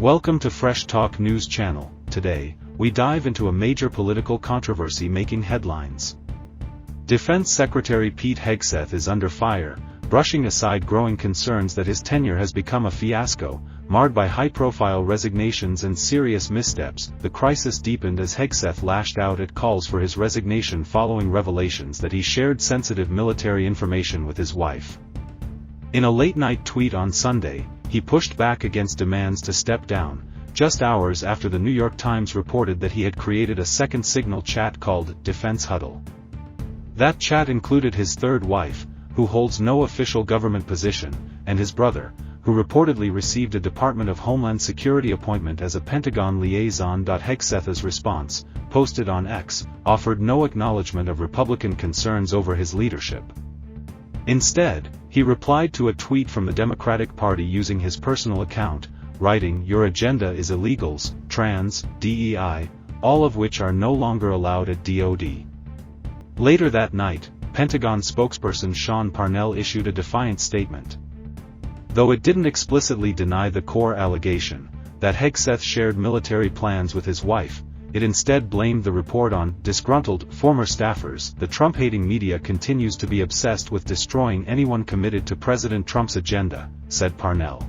Welcome to Fresh Talk News Channel. Today, we dive into a major political controversy making headlines. Defense Secretary Pete Hegseth is under fire, brushing aside growing concerns that his tenure has become a fiasco, marred by high-profile resignations and serious missteps. The crisis deepened as Hegseth lashed out at calls for his resignation following revelations that he shared sensitive military information with his wife. In a late-night tweet on Sunday, he pushed back against demands to step down, just hours after the New York Times reported that he had created a second Signal chat called Defense Huddle. That chat included his third wife, who holds no official government position, and his brother, who reportedly received a Department of Homeland Security appointment as a Pentagon liaison. Hegseth's response, posted on X, offered no acknowledgement of Republican concerns over his leadership. Instead, he replied to a tweet from the Democratic Party using his personal account, writing, "Your agenda is illegals, trans, DEI, all of which are no longer allowed at DoD." Later that night, Pentagon spokesperson Sean Parnell issued a defiant statement. Though it didn't explicitly deny the core allegation, that Hegseth shared military plans with his wife, it instead blamed the report on disgruntled former staffers. The Trump-hating media continues to be obsessed with destroying anyone committed to President Trump's agenda, said Parnell.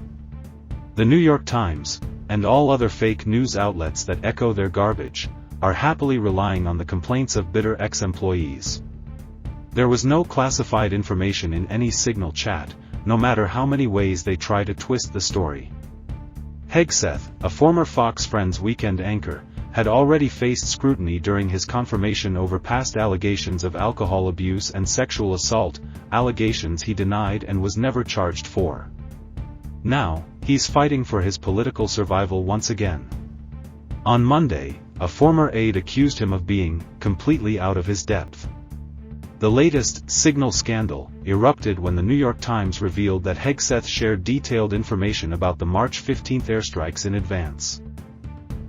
The New York Times, and all other fake news outlets that echo their garbage, are happily relying on the complaints of bitter ex-employees. There was no classified information in any Signal chat, no matter how many ways they try to twist the story. Hegseth, a former Fox Friends weekend anchor, had already faced scrutiny during his confirmation over past allegations of alcohol abuse and sexual assault, allegations he denied and was never charged for. Now, he's fighting for his political survival once again. On Monday, a former aide accused him of being completely out of his depth. The latest Signal scandal erupted when the New York Times revealed that Hegseth shared detailed information about the March 15 airstrikes in advance.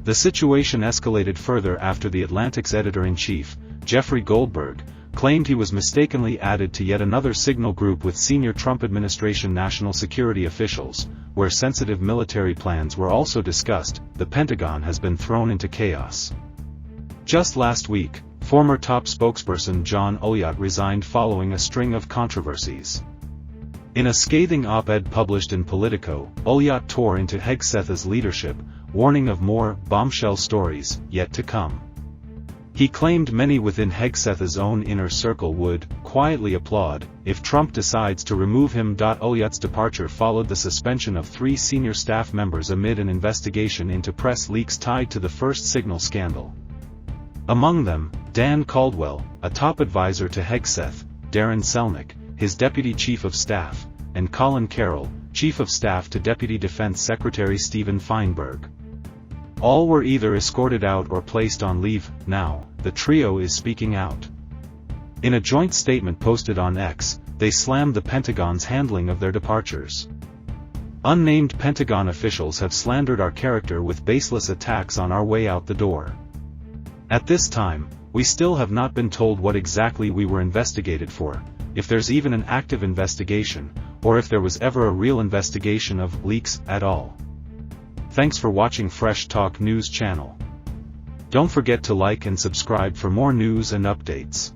The situation escalated further after the Atlantic's editor-in-chief, Jeffrey Goldberg, claimed he was mistakenly added to yet another Signal group with senior Trump administration national security officials, where sensitive military plans were also discussed. The Pentagon has been thrown into chaos. Just last week, former top spokesperson John Oliot resigned following a string of controversies. In a scathing op-ed published in Politico, Oliot tore into Hegseth's leadership, warning of more bombshell stories yet to come. He claimed many within Hegseth's own inner circle would quietly applaud if Trump decides to remove him. Oliot's departure followed the suspension of 3 senior staff members amid an investigation into press leaks tied to the first Signal scandal. Among them, Dan Caldwell, a top advisor to Hegseth, Darren Selnick, his deputy chief of staff, and Colin Carroll, chief of staff to Deputy Defense Secretary Stephen Feinberg. All were either escorted out or placed on leave. Now, the trio is speaking out. In a joint statement posted on X, they slammed the Pentagon's handling of their departures. Unnamed Pentagon officials have slandered our character with baseless attacks on our way out the door. At this time, we still have not been told what exactly we were investigated for, if there's even an active investigation, or if there was ever a real investigation of leaks at all. Thanks for watching Fresh Talk News Channel. Don't forget to like and subscribe for more news and updates.